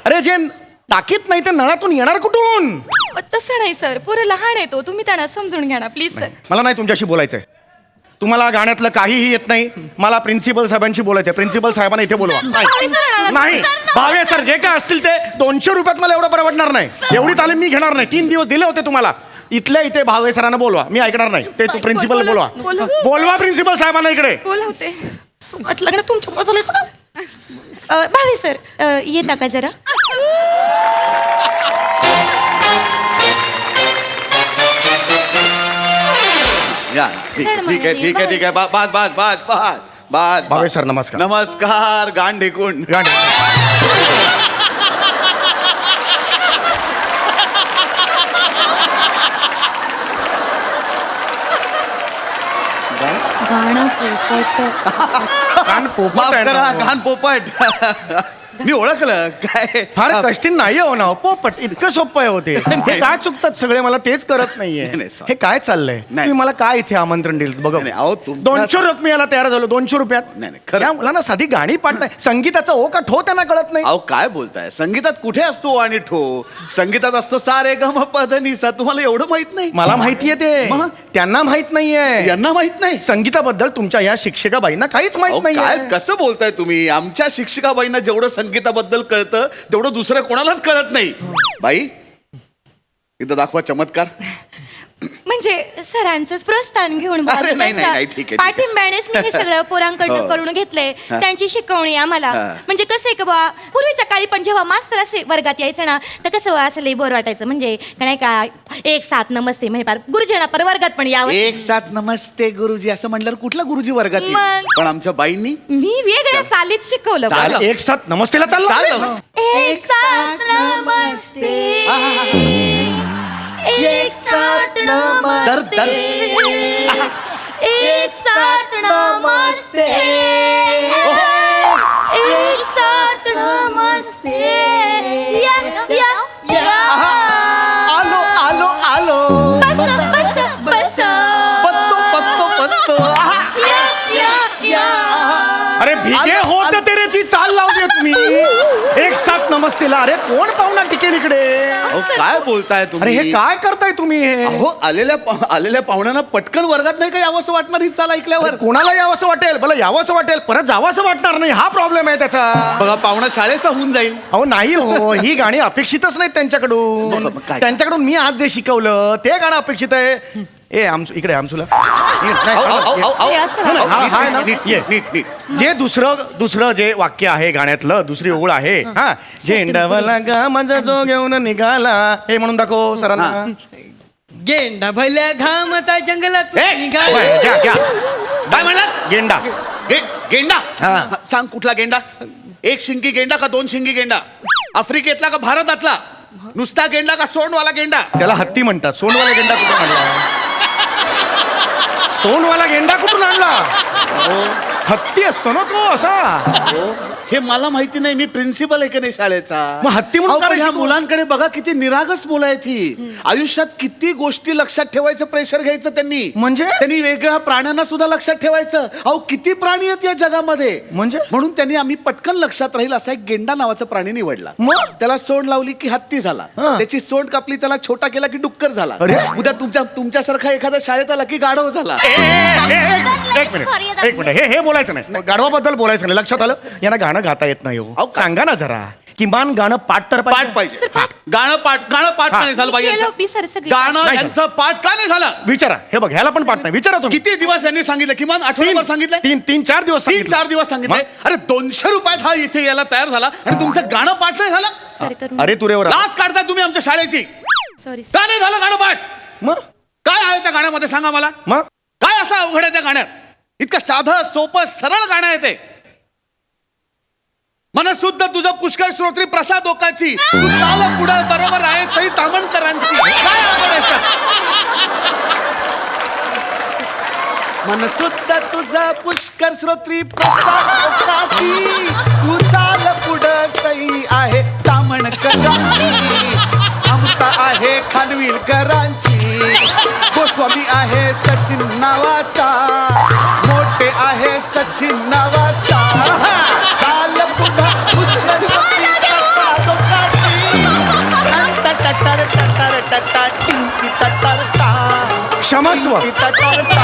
अरे जे टाकीत नाही ते नळातून येणार कुठून तसं नाही सर पोरं लहान आहे तो तुम्ही त्यांना समजून घ्या ना प्लीज सर मला नाही तुमच्याशी बोलायचंय तुम्हाला गाण्यातलं काहीही येत नाही मला प्रिन्सिपल साहेबांशी बोलायचंय प्रिन्सिपल साहेबांना इथे बोलवा नाही भावे सर जे काय असतील ते 200 रुपयात मला एवढं परवडणार नाही एवढी तालीम मी घेणार नाही 3 दिवस दिले होते तुम्हाला इथल्या इथे भावे सरांना बोलवा मी ऐकणार नाही ते तू प्रिन्सिपल बोलवा बोलवा प्रिन्सिपल साहेबांना इकडे बोलवते वाटलं ना तुमच्या मसाला भावे सर येता का जरा या ठीक आहे बस भावे सर नमस्कार नमस्कार गांडेकुंड गाणं पोपट कान पोपट माफ आहे करा ना. कान पोपट मी ओळखलं काय फार कष्टीन नाही हो ना हो, पोपट इतकं सोपं आहे होते हे काय चुकतात सगळे मला तेच करत नाहीये नाही, sorry. हे काय चाललंय नाही. तुम्ही मला काय इथे आमंत्रण दिलं बघा नाही, अहो, तुमच्या- 200 रुपये मी याला तयार झालो 200 रुपयात नाही, खरं. या मुलांना साधी गाणी पाठ नाही संगीताचा ओ का ठो त्यांना कळत नाही अहो काय बोलताय संगीतात कुठे असतो आणि ठो संगीतात असतो सारे गम पद निसा तुम्हाला एवढं माहित नाही मला माहितीये ते मग? त्यांना माहित नाहीये यांना माहित नाही संगीताबद्दल तुमच्या या शिक्षिकाबाईंना काहीच अहो, माहित काय नाही कसं बोलताय तुम्ही आमच्या शिक्षिकाबाईंना जेवढं संगीताबद्दल कळतं तेवढं दुसरं कोणालाच कळत नाही बाई इथं दाखवा चमत्कार म्हणजे सरांचंच प्रोत्साहन घेऊन अरे, नाही, नाही, ठीक आहे. पाठिंब्यानेच मी हे सगळं पोरांकडनं हो. करून घेतलंय त्यांची शिकवणी आम्हाला हा. म्हणजे कसं आहे का बा पूर्वीच्या काळी पण जेव्हा मास्तर असे वर्गात यायचं ना तर कसं बा असं लई बोर वाटायचं म्हणजे का नाही का 1 7 नमस्ते म्हणजे पार गुरुजींना पर वर्गात पण यावं एक साथ नमस्ते गुरुजी असं म्हटल्यावर कुठला गुरुजी वर्गात येईल? मग? पण आमच्या बाईंनी मी वेगळ्या चालीत शिकवलं बा. चाल. एक साथ नमस्तेला चाललं चाललं. एक साथ नमस्ते एक साथ दर- नमस्ते एक साथ नमस्ते एक साथ नमस्ते या या या आलो आलो आलो बस बस बस बसतो बसतो बसतो आहा. या या या अरे भिगे होत तेरे ती चाल लावली तुम्ही एक साथ नमस्तेला. अरे कोण पाहुणा टिकेल इकडे? अहो, काय बोलताय अरे तुम्ही हे काय करताय तुम्ही हे? अहो आलेल्या पाहुण्यांना पटकन वर्गात नाही का यावंसं वाटणार ही चाल ऐकल्यावर? कोणाला यावंसं वाटेल? भलं यावंसं वाटेल, परत जावंसं वाटणार नाही. हा प्रॉब्लेम आहे त्याचा. बघा पाहुणा शाळेचा होऊन जाईल. अहो नाही हो, ही गाणी अपेक्षितच नाहीत त्यांच्याकडून. मग काय? त्यांच्याकडून मी आज जे शिकवलं ते गाणं अपेक्षित आहे. ए आमसू इकडे आमसूला जे दुसरं जे वाक्य आहे गाण्यातलं, दुसरी ओळ आहे हा, झेंडावाला गा माझा जो घेऊन निघाला, हे म्हणून दाखव सरांना. गेंडा भल्या घामता जंगलात ए, निघाला. घ्या काय म्हणलात? गेंडा. गेंडा हा. सांग कुठला गेंडा? एक शिंगी गेंडा का दोन शिंगी गेंडा? आफ्रिकेतला का भारतातला? नुसता गेंडा का सोंडवाला गेंडा? त्याला हत्ती म्हणतात. सोंडवाला गेंडा कुठून आणला? सोंडवाला गेंडा कुठून आणला? हत्ती असतो ना तो असा. हे मला माहिती नाही. मी प्रिन्सिपल आहे की नाही शाळेचा. मग हत्ती म्हणून अहो, पण काय ह्या शिकवू? मुलांकडे बघा किती निरागस मुलं आहेत ही. आयुष्यात किती गोष्टी लक्षात ठेवायचं प्रेशर घ्यायचं त्यांनी. म्हणजे? त्यांनी वेगळ्या प्राण्यांना सुद्धा लक्षात ठेवायचं. अहो किती प्राणी आहेत या जगामध्ये. म्हणजे? म्हणून त्यांनी आम्ही पटकन लक्षात राहील असा एक गेंडा नावाचा प्राणी निवडला. मग? त्याला सोंड लावली की हत्ती झाला. हा. त्याची सोंड कापली, त्याला छोटा केला की डुक्कर झाला. अरे? उद्या तुमच्यासारखा एखादा शाळेत आला की गाढव झाला. एक मिनिट हे बोलायचं नाही. गाढवाबद्दल बोलायचं नाही. लक्षात आलं? यांना गाणं गाता येत नाही हो. अहो, काय? सांगा ना जरा. किमान गाणं पाठ तर पाठ पाहिजे. गाणं पाठ हा. नाही झालं केलं, मी पाहिजे. सर सगळी गाणं नाही यांचं पाठ का नाही झालं? विचारा. हे बघ ह्याला पण पाठ नाही. विचारा तुम्ही. किती दिवस यांनी सांगितलं? किमान आठवड्याभर सांगितलं. तीन चार दिवस 3-4 दिवस सांगितलंय. अरे 200 रुपयात हा इथे यायला तयार झाला आणि तुमचं गाणं पाठ नाही झालं? सॉरी तर अरे तुरेवर आला. लाच काढताय तुम्ही आमच्या शाळेची. सॉरी का नाही झालं गाणं पाठ? मग काय आहे त्या गाण्यामध्ये सांगा मला. मग काय असं अवघड आहे त्या गाण्यात? इतकं साधं सोपं सरळ गाणं आहे ते. मनशुद्ध तुझं पुष्कळ श्रोत्री प्रसाद ओकाची, तू चाल पुढं बरोबर आहे सई तामणकरांची. काय अवघड आहे सर? मनशुद्ध तुझं पुष्कर श्रोत्री प्रसाद ओकाची, तू चाल पुढं सई आहे तामणकरांची. अमता आहे खानविलकरांची, गोस्वामी आहे सचिन नावाचा, मोठे आहे सचिन नावाचा. चाल पुढं पुष्कर श्रोत्री प्रसाद ओकाची, टटर टटर टटर टिंकी टटर टा, क्षमस्व. टिंकी टटर टा.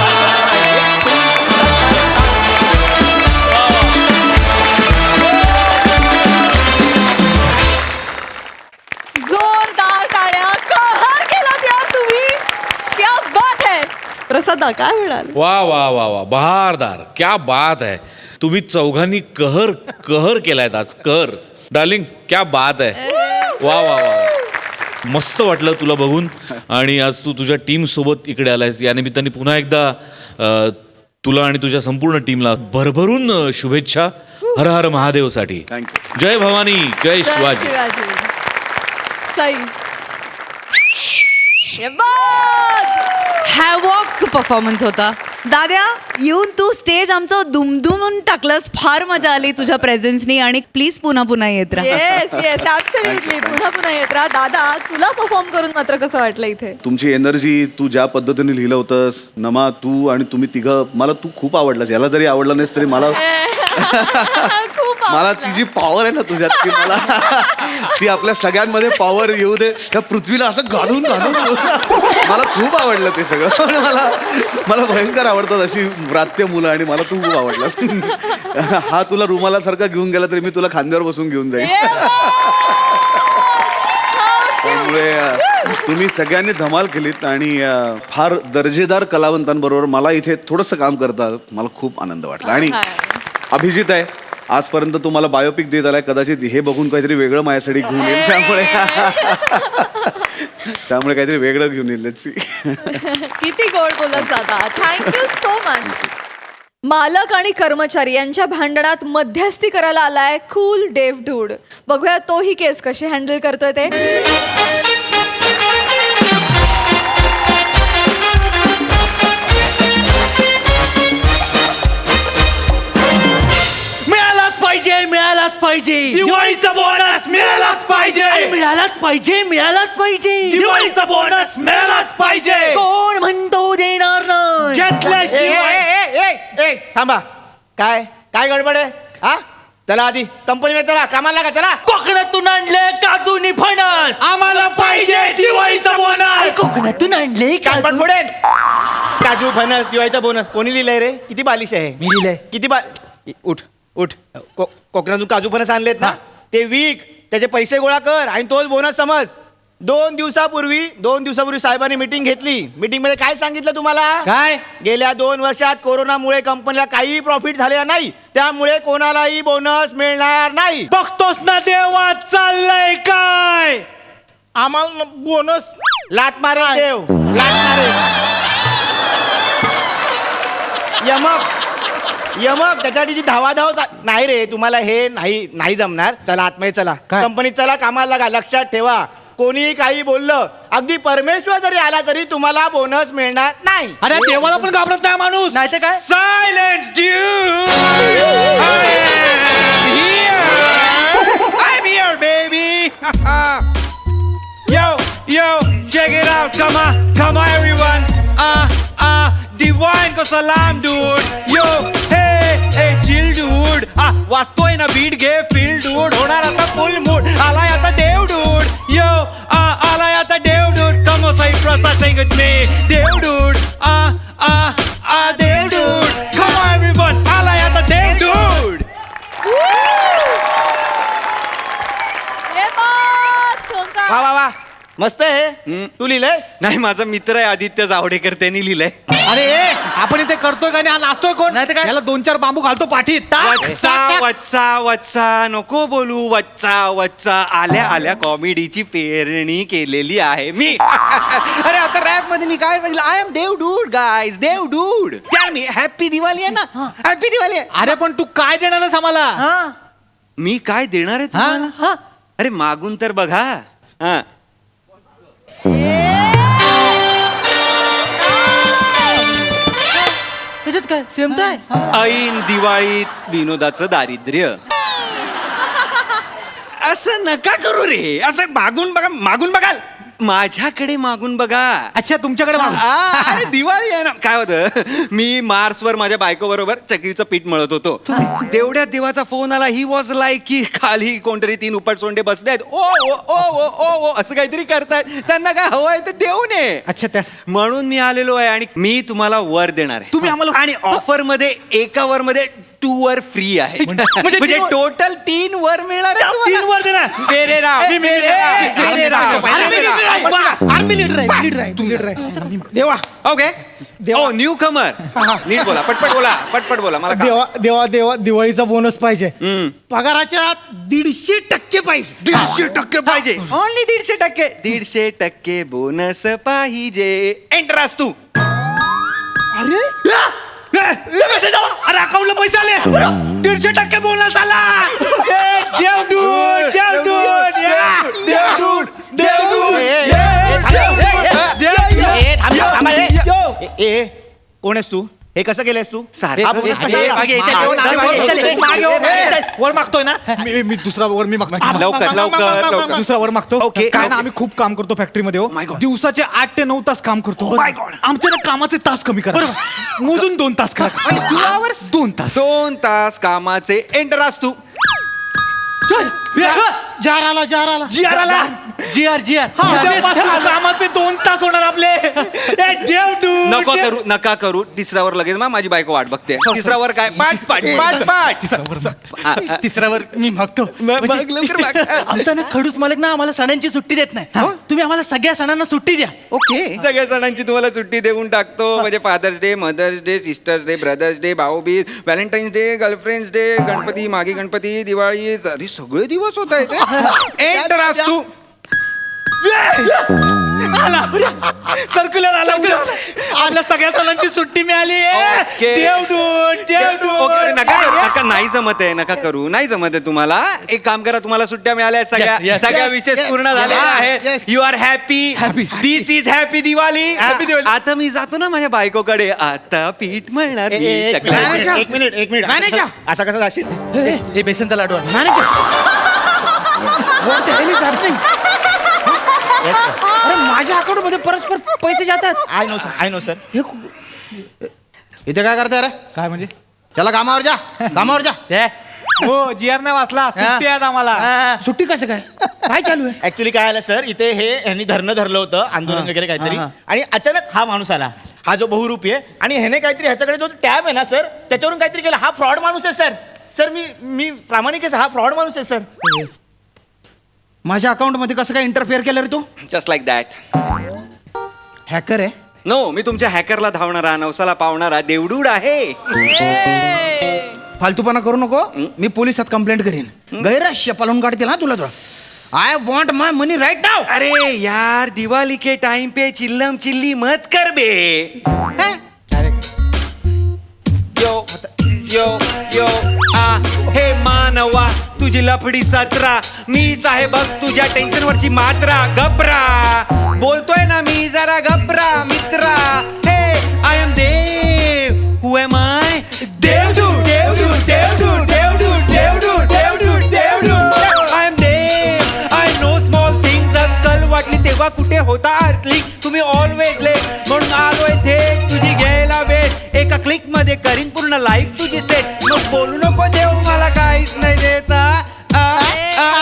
जोरदार टाळ्या. कहर केला यार तुम्ही. क्या बात है. प्रसादा काय म्हणाल? वा वा वा वा बहारदार, क्या बात है. तुम्ही चौघांनी कहर केलायत आज. कहर डार्लिंग, क्या बात है. वा वा वा मस्त वाटलं तुला बघून. आणि आज तू तुझ्या टीम सोबत इकडे आलायस. या निमित्ताने पुन्हा एकदा तुला आणि तुझ्या संपूर्ण टीमला भरभरून शुभेच्छा. हर हर महादेवसाठी. थँक्यू. जय भवानी, जय शिवाजी. शिवाजी. सई. ये बघ. हॅवॉक परफॉर्मन्स होता. दाद्या, येऊन तू स्टेज आमचं दुमदुमून टाकलंस. फार मजा आली तुझ्या प्रेझेन्सनी आणि प्लीज पुन्हा पुन्हा येत राहा. Yes yes absolutely. पुन्हा पुन्हा येत राहा. दादा, तुला परफॉर्म करून मात्र कसं वाटलं इथे? तुमची एनर्जी, तू ज्या पद्धतीने लिहिलं होतंस, नमा तू आणि तुम्ही तिघं, मला तू खूप आवडलास. याला जरी आवडला नाहीस तरी मला खूप मला ती जी पॉवर आहे ना तुझ्यात, ती मला ती आपल्या सगळ्यांमध्ये पॉवर येऊ दे. त्या पृथ्वीला असं घालून मला खूप आवडलं ते सगळं. मला भयंकर आवडतात अशी व्रात्य मुलं आणि मला तू खूप आवडलास. हा तुला रुमाला सारखा घेऊन गेला तरी मी तुला खांद्यावर बसून घेऊन जाईल. त्यामुळे तुम्ही सगळ्यांनी धमाल केलीत आणि फार दर्जेदार कलावंतांबरोबर मला इथे थोडंसं काम करता मला खूप आनंद वाटला. आणि अभिजित आहे, आजपर्यंत तो मला बायोपिक देत आलाय. कदाचित हे बघून काहीतरी वेगळं माझ्यासाठी घेऊन येईल. त्यामुळे काहीतरी वेगळं घेऊन येईल. किती गोड बोलत दादा. Thank you so much. मालक आणि कर्मचारी यांच्या भांडणात मध्यस्थी करायला आलाय कूल डेव्ह डूड. बघूया तो ही केस कशी हँडल करतोय ते. पाहिजे दिवाळीचा बोनस मिळालाच पाहिजे मिळालाच पाहिजे दिवाळीचा बोनस मिळालाच पाहिजे कोण म्हणतो देणार नाही घेतल्याशिवाय थांबा काय काय गडबड आहे हा चला आधी कंपनीमध्ये चला कामाला लागा चला कोकणातून आणले काजूनी फणस आम्हाला पाहिजे दिवाळीचा बोनस कोकणातून आणले कालपण फोडेल काजू फणस दिवाळीचा बोनस कोणी लिहिलंय रे किती बालिश आहे मी लिहिलंय. किती उठ उठ कोकणातून काजू फणस आणलेत ना ते विक त्याचे पैसे गोळा कर आणि तोच बोनस समज 2 दिवसापूर्वी साहेबांनी मीटिंग घेतली मीटिंग मध्ये काय सांगितलं तुम्हाला काय गेल्या 2 वर्षात कोरोनामुळे कंपनीला काही प्रॉफिट झालेला नाही त्यामुळे कोणालाही बोनस मिळणार नाही बघतोस ना देवा चाललंय काय आम्हाला बोनस लात मारे देव लात मारे यमक त्याच्यासाठी धावाधाव नाही रे तुम्हाला हे नाही जमणार चला आतमध्ये चला कंपनीत चला कामाला लागा लक्षात ठेवा कोणी काही बोललं अगदी परमेश्वर जरी आला तरी तुम्हाला बोनस मिळणार नाही अरे देवाला पण घाबरत नाही माणूस नाही तर काय Silence, dude! I'm here, baby! Yo, check it out, come on, everyone! Divine ko salam, dude! Yo, hey, chill, dude! वाचतोय ना बीट घे फील dude! होणार आता फुल मूड आलाय आता देव dude! Yo, आलाय आता देव dude! Come on, say Prasa, sing with me! Dev dude! Dev dude! Come on, everyone! आलाय आता देव dude! वा वा वा मस्त आहे तू लिहिलंयस नाही माझा मित्र आहे आदित्य जावडेकर त्यांनी लिहिलंय अरे आपण इथे करतोय का नाही नाचतोय कोण नाही तर काय? याला 2-4 बांबू घालतो पाठीत वत्सा नको बोलू वत्सा आल्या कॉमेडीची पेरणी केलेली आहे मी अरे आता रॅप मध्ये मी काय सांगितलं I am Dev dude guys Dev dude त्या मी हॅपी दिवाळी आहे ना हॅपी दिवाळी आहे अरे पण तू काय देणार आहेस आम्हाला मी काय देणार आहे तुम्हाला अरे मागून तर बघा हा त्याच्यात काय सेम तर आहे ऐन दिवाळीत विनोदाचं दारिद्र्य असं नका करू रे असं मागून बघाल माझ्याकडे मागून बघा अच्छा तुमच्याकडे मागू. अरे दिवाळी आहे ना काय होतं मी मार्सवर माझ्या बायको बरोबर चक्रीचं पीठ मळत होतो तेवढ्यात देवाचा फोन आला ही वॉज लाईक की खाली कोणतरी 3 उपटसोंडे बसले आहेत ओ असं काहीतरी करतायत त्यांना काय हवंय ते देऊ नये अच्छा त्या म्हणून मी आलेलो आहे आणि मी तुम्हाला वर देणार आहे तुम्ही आम्हाला- आणि ऑफर मध्ये एका वर मध्ये 2 वर फ्री आहे म्हणजे टोटल 3 वर मिळणार आहे तुम्हाला. 3 वर देणार स्पेरे राव, स्पेरे राव. देवा ओके ओ न्यू कमर नीट बोला पटपट बोला मला देवा दिवाळीचा बोनस पाहिजे हम्म. पगाराच्या 150% पाहिजे 150% पाहिजे ओनली 150% बोनस पाहिजे एंट्रास तू अरे अकाउंटला पैसे आले 150% बोनस आला कोण आहेस तू हे कसं केलंयस तू सारे हा bonus कसा आला? वर मागतोय ना मी दुसरा वर मी मागतो लवकर. दुसरा वर मागतो Okay, काय ना okay. आम्ही खूप काम करतो फॅक्टरीमध्ये हो my God. दिवसाचे 8 ते 9 तास काम करतो Oh my God. आमच्या ना कामाचे तास कमी करा मोजून 2 तास करा 2 hours? 2 तास 2 तास कामाचे एंट्रास तू जार आला जी आर उद्यापासून कामाचे 2 तास होणार आपले नका करू तिसऱ्यावर लगेच माझी बायको वाट बघते तिसऱ्यावर काय पाठ तिसऱ्यावर मी मागतो आमचा ना खडूस मालक ना आम्हाला सणांची सुट्टी देत नाही तुम्ही आम्हाला सगळ्या सणांना सुट्टी द्या ओके सगळ्या सणांची तुम्हाला सुट्टी देऊन टाकतो म्हणजे father's day mother's day sister's day brother's day Bhaubeej Valentine's day girlfriends day Ganpati मागे गणपती दिवाळी तरी सगळे दिवस होत आहेत एंट्रास तू सर्क्युलर आला आपल्या सगळ्या सणांची सुट्टी मिळाली Okay. ओके, नका नाही जमत आहे, नका करू, नाही जमत आहे तुम्हाला. एक काम करा, तुम्हाला सुट्ट्या मिळाल्या आहेत, Yes, yes, सगळ्या yes, विशेष yes. पूर्ण झालेल्या Yes, आहेत. yes. You are happy. This is happy Diwali. आता मी जातो ना माझ्या बायकोकडे. आता पीठ म्हणणार मी चकल्याचं. एक मिनिट मॅनेजर. असा कसा जाशील हे बेसनचा लाडू मॅनेजर अरे माझ्या अकाउंट मध्ये परस्पर पैसे जातात. आय नो सर इथे काय करताय रे? काय म्हणजे चला कामावर जा. हो जीआर नाही वाचला सुट्टी आहेत आम्हाला. सुट्टी कसं काय चालू आहे? ऍक्च्युली काय आलं सर, इथे ह्यांनी धरणं धरलं होतं, आंदोलन वगैरे काहीतरी, आणि अचानक हा माणूस आला, हा जो बहुरूपी आहे, आणि ह्याने काहीतरी ह्याच्याकडे जो टॅब आहे ना सर, त्याच्यावरून काहीतरी केलं. हा फ्रॉड माणूस आहे सर. मी प्रामाणिक आहे, हा फ्रॉड माणूस आहे सर. माझ्या अकाउंट मध्ये कसं काय इंटरफेअर केलं रे तू? Just like that. हॅकर आहे? नो, मी तुमच्या हॅकरला धावणारा, नवसाला पावणारा देवडूड आहे. फालतूपणा करू नको. मी पोलिसात कंप्लेंट करीन. गैरश्य पालवून काढतील हा तुला. I want my money right now. अरे यार, दिवाली के टाइम पे चिल्लम चिल्ली मत कर बे. यो यो यो आ हे मानवा, तुझी लफडी सत्रा, मीच आहे बघ तुझ्या टेन्शन वरची मात्रा. गप्रा बोलतोय ना मी, जरा गप्रा मित्रा. Hey I am Dev. Who am I? Devdude Devdude Devdude Devdude Devdude Devdude Devdude. I am Dev. I know small things. अक्कल वाटली तेव्हा कुठे होता अर्थली. तुम्ही ऑलवेज लेट, म्हणून आलोय थेट तुझी घ्यायला वेळ. एका क्लिक मध्ये करीन पूर्ण लाईफ तुझी सेट. मग बोलू नको देव मला काहीच नाही देता.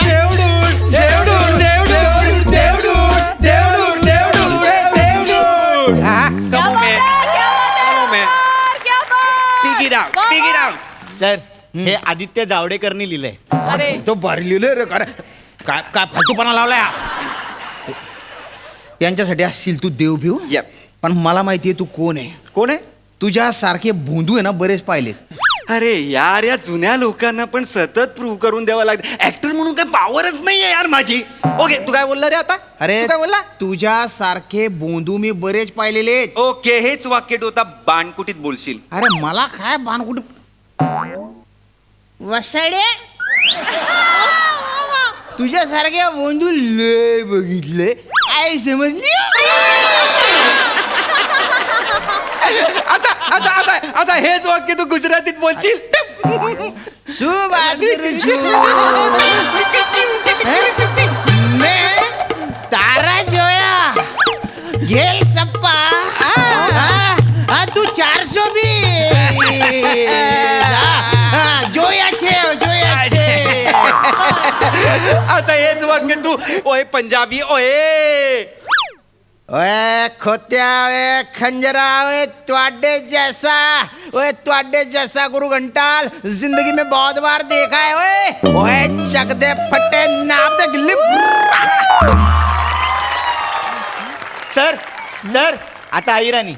देवडूड Devdude Devdude Devdude Devdude Devdude देवडूड. Come on, man. Come on, man. Speak it out. Speak it out. Sir हे आदित्य जावडेकरनी लिहिलंय. तो भारी लिहिलंय रे. काय काय फालतूपणा लावलाय यांच्यासाठी असशील तू देव भिव. Yep. पण मला माहितीये तू कोण आहे. कोण आहे? तुझ्यासारखे भोंदू आहे ना बरेच पाहिलेत. अरे यार, या जुन्या लोकांना पण सतत प्रूव्ह करून द्यावं लागतं. ऍक्टर म्हणून काय पावरच नाहीये यार माझी. ओके, तू काय बोलला रे आता? अरे तू काय बोलला? तुझ्यासारखे बोंदू मी बरेच पाहिलेले. ओके, हेच वाक्य तू आता बाणकुटीत बोलशील. अरे मला काय बाणकुट वसडे तुझ्यासारख्या बोंदू लय बघितले. काय समजली? आता आता आता आता हेच वाक्य तू गुजरातीत बोलशील. तारा जोया घेल सप्पा तू 400 भी जोया छे. आता हेच वाक्य तू ओए पंजाबी ओए. ओए खोत्या, ओए खंजरा, ओए त्वाडे जैसा गुरु घंटाल जिंदगी में बहुत बार देखा है. ओए चक दे फटे नाप दे गिल्ली. सर आता आई राणी.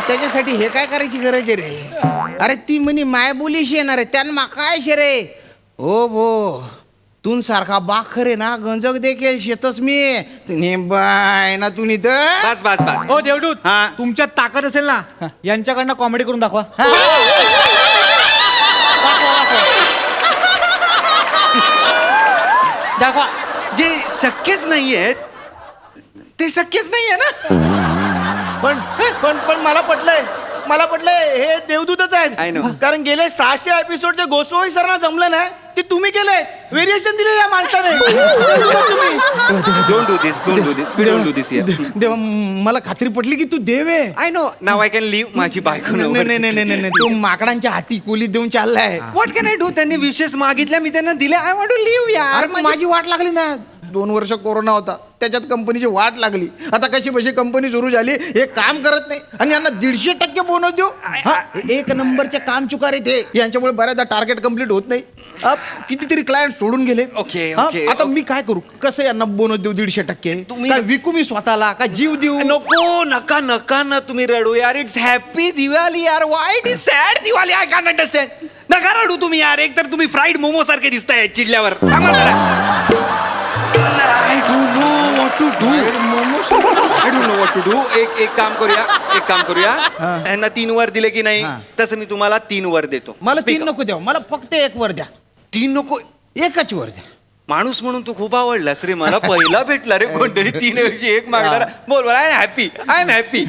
त्याच्यासाठी हे काय करायची गरज आहे रे? अरे ती म्हणी माय बोलीशी येणार आहे त्यानं माका काय शे रे. हो भो तून सारखा बाखर आहे ना, गंजक देखील शेतच मी बाय ना तू तर. बस बस बस. हो, ओ देवडूत, हा. तुमच्यात ताकद असेल ना, यांच्याकडनं कॉमेडी करून दाखवा. दाखवा. जे शक्यच नाहीये ते शक्यच नाहीये ना. पण मला पटलंय हे देवदूतच I आहेत. know. कारण गेले 600 एपिसोड जे गोस्वामी सरांना जमलं ना, ते तुम्ही केलंय. व्हेरिएशन दिले या माणसाने. Don't do this. Don't do this. We don't do this here. देवा मला खात्री पटली की तू देव आहे. I know. Now I can leave माझी बायको नाही तू माकडांच्या हाती कोली देऊन चाललाय. What can I do? त्यांनी विशेष मागितल्या, मी त्यांना दिले. I want to leave यार. अरे माझी वाट लागली ना. 2 वर्ष कोरोना होता, त्याच्यात कंपनीची वाट लागली. आता कशी बशी कंपनी सुरू झाली, हे काम करत नाही आणि यांना 150% बोनस देऊ. एक नंबरचे काम चुकार आहे ते. यांच्यामुळे बऱ्याचदा टार्गेट कम्प्लीट होत नाही. कितीतरी क्लायंट सोडून गेले. Okay, हा, okay. आता मी काय करू? कसं यांना बोनस देऊ 150%? तुम्ही- काय विकू मी स्वतःला का जीव देऊ? नको नका नका ना तुम्ही रडू यार. इट्स हॅपी दिवाळी यार. Why it is sad Diwali? I can't understand. नका रडू तुम्ही यार. एक तर तुम्ही फ्राईड मोमो सारखे दिसताय चिडल्यावर. थांबा जरा. To do I don't know what to do. एक काम करूया यांना 3 वर दिले की नाही तसं मी तुम्हाला 3 वर देतो. मला 3 नको द्या, मला फक्त 1 वर द्या. 3 नको. एकच वर द्या. माणूस म्हणून तू खूप आवडलास रे मला. पहिला भेटला रे कोणतरी 3 ऐवजी 1 मागणारा. बोल आय एम हॅपी.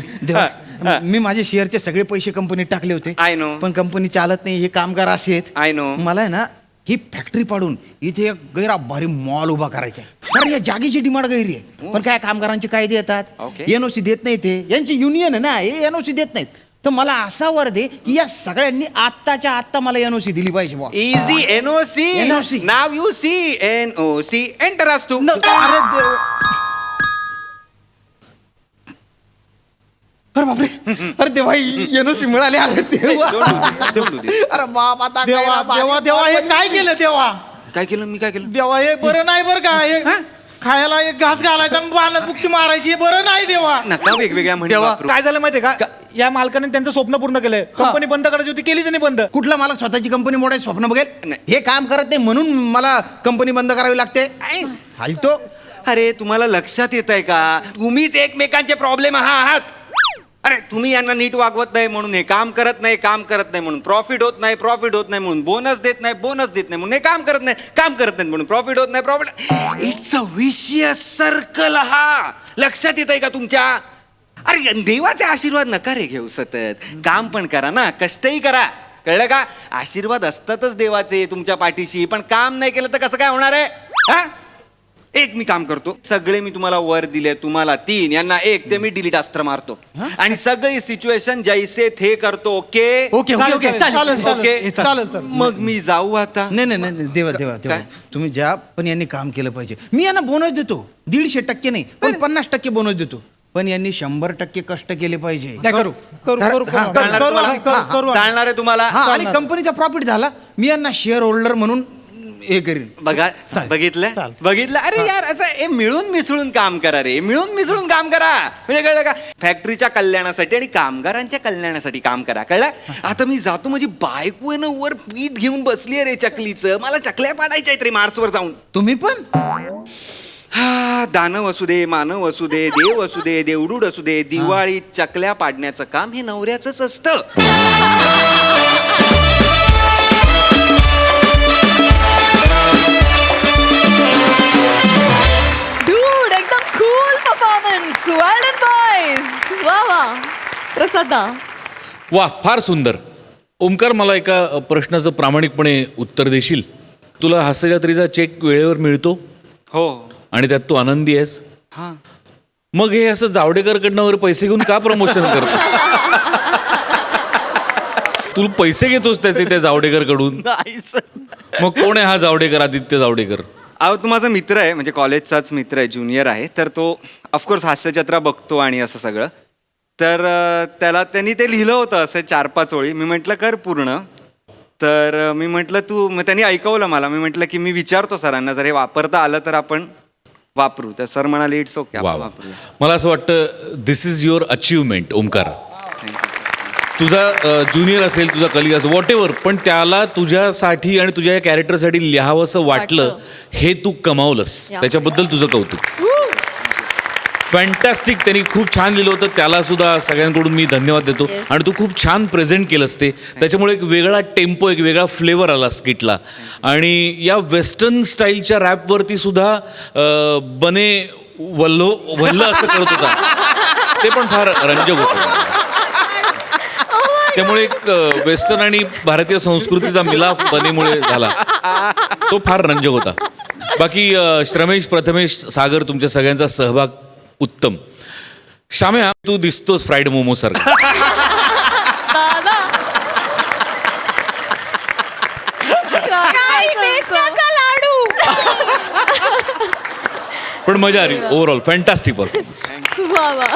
मी माझे शेअरचे सगळे पैसे कंपनीत टाकले होते. I know. पण कंपनी चालत नाही, हे कामगार असे आहेत. I know. मला आहे ना ही फॅक्टरी पाडून इथे एक गैरा भारी मॉल उभा करायचा आहे. कारण या जागेची डिमांड गैरी आहे. पण काय कामगारांचे कायदे येतात, Okay. एनओसी देत नाही ते. यांची युनियन आहे ना, हे एनओसी देत नाहीत. तर मला असा वर दे की या सगळ्यांनी आत्ताच्या आत्ता मला एनओसी दिली पाहिजे बुवा. Easy NOC. NOC. नाव यू सी एनओसी एंटर असतो. अरे देव. अरे बापरे, अरे देवा, एनओसी मिळाले. अरे देवा, अरे बाप, आता काय देवा राव, देवा देवा हे काय केलं देवा? काय केलं मी काय केलं? देवा हे बरं नाही बरं का? हे खायला एक घास घालायचा आणि बाणात बुक्की मारायची, हे बरं नाही देवा. नका वेगवेगळ्या म्हणी देवा वापरू. काय झालं माहितीये का? या मालकाने त्यांचं स्वप्न पूर्ण केलंय. कंपनी बंद करायची होती, केली त्यांनी बंद. कुठला मला स्वतःची कंपनी मोडायचं स्वप्न बघेल? नाही. हे काम करत नाही म्हणून मला कंपनी बंद करावी लागते. हालतो. अरे तुम्हाला लक्षात येत आहे का? तुम्हीच एकमेकांचे प्रॉब्लेम आहात. अरे तुम्ही यांना नीट वागवत नाही म्हणून हे काम करत नाही म्हणून प्रॉफिट होत नाही म्हणून बोनस देत नाही म्हणून हे काम करत नाही म्हणून प्रॉफिट होत नाही. It's a vicious circle. हा लक्षात येत आहे का तुमच्या? अरे देवाचे आशीर्वाद नका रे घेऊ सतत. काम पण करा ना, कष्टही करा. कळलं का? आशीर्वाद असतातच देवाचे तुमच्या पाठीशी. पण काम नाही केलं तर कसं काय होणार आहे? हा, एक मी काम करतो, सगळे मी तुम्हाला वर दिले, तुम्हाला 3, यांना 1, ते मी डिलीट अस्त्र मारतो आणि सगळी सिच्युएशन जैसे थे करतो. ओके ओके ओके ओके चालेल ओके चालेल. मग मी जाऊ आता. नाही देवा काय? तुम्ही ज्या पण यांनी काम केलं पाहिजे. मी यांना बोनस देतो 150% नाही, पण 50% बोनस देतो. पण यांनी 100% कष्ट केले पाहिजे. करू करू करू चालणार आहे तुम्हाला? हा, आणि कंपनीचा प्रॉफिट झाला मी यांना शेअर होल्डर म्हणून हे करीन. बघा, बघितलं. अरे यार, असं मिळून मिसळून काम करा रे. मिळून मिसळून काम करा. म्हणजे कळलं का? फॅक्टरीच्या कल्याणासाठी आणि कामगारांच्या कल्याणासाठी काम करा. कळलं? आता मी जातो. माझी बायको आहे ना वर पीठ घेऊन बसली रे चकलीचं. मला चकल्या पाडायच्या आहेत रे मार्सवर जाऊन. तुम्ही पण हा, दानव असू दे, मानव असू दे, देव असू दे, देवडूड असू दे, दिवाळीत चकल्या पाडण्याचं काम हे नवऱ्याचंच असतं. एकदम कूल परफॉर्मन्स. वेल डन बॉयज. वा वा. प्रसादा. वा, फार सुंदर. ओमकार, मला एका प्रश्नाचं प्रामाणिकपणे उत्तर देशील? तुला हास्यजत्रेचा चेक वेळेवर मिळतो हो. आणि त्यात तू आनंदी आहेस. हा, मग हे असं जावडेकरकडनं वगैरे पैसे घेऊन का प्रमोशन करतो? तू पैसे घेतोस त्याचे त्या जावडेकरकडून? मग कोण आहे हा जावडेकर? आदित्य जावडेकर. अहो, तो माझा मित्र आहे, म्हणजे कॉलेजचाच मित्र आहे, ज्युनियर आहे. तर तो ऑफकोर्स हास्यजत्रा बघतो आणि असं सगळं. तर त्यांनी ते लिहिलं होतं असं 4-5 ओळी. मी म्हटलं कर पूर्ण. तर मी म्हटलं तू, मग त्यांनी ऐकवलं मला. मी म्हटलं की मी विचारतो सरांना, जर हे वापरता आलं तर आपण वापरू. तर सर म्हणाले इट्स ओके, वा आपण वा. वापरूया. मला असं वाटतं दिस इज युअर अचिव्हमेंट ओमकार. तुझा ज्युनियर असेल, तुझा कलिग असेल, व्हॉट एव्हर, पण त्याला तुझ्यासाठी आणि तुझ्या या कॅरेक्टरसाठी लिहावंसं वाटलं, हे तू कमावलंस. त्याच्याबद्दल तुझं कौतुक. फॅन्टॅस्टिक. त्यांनी खूप छान लिहिलं होतं. त्याला सुद्धा सगळ्यांकडून मी धन्यवाद देतो. आणि तू खूप छान प्रेझेंट केलंस ते. त्याच्यामुळे एक वेगळा टेम्पो, एक वेगळा फ्लेवर आला स्किटला. आणि या वेस्टर्न स्टाईलच्या रॅपवरती सुद्धा बने वल्ल असं करत होता. ते पण फार रंजक होतं. त्यामुळे एक वेस्टर्न आणि भारतीय संस्कृतीचा मिलाफ बनेमुळे झाला. तो फार रंजक होता. बाकी श्रमेश, प्रथमेश, सागर, तुमच्या सगळ्यांचा सहभाग उत्तम. श्याम्या, तू दिसतोस फ्राईड मोमो सारखा. लाडू. पण मजा आली. Overall fantastic performance. वा वा.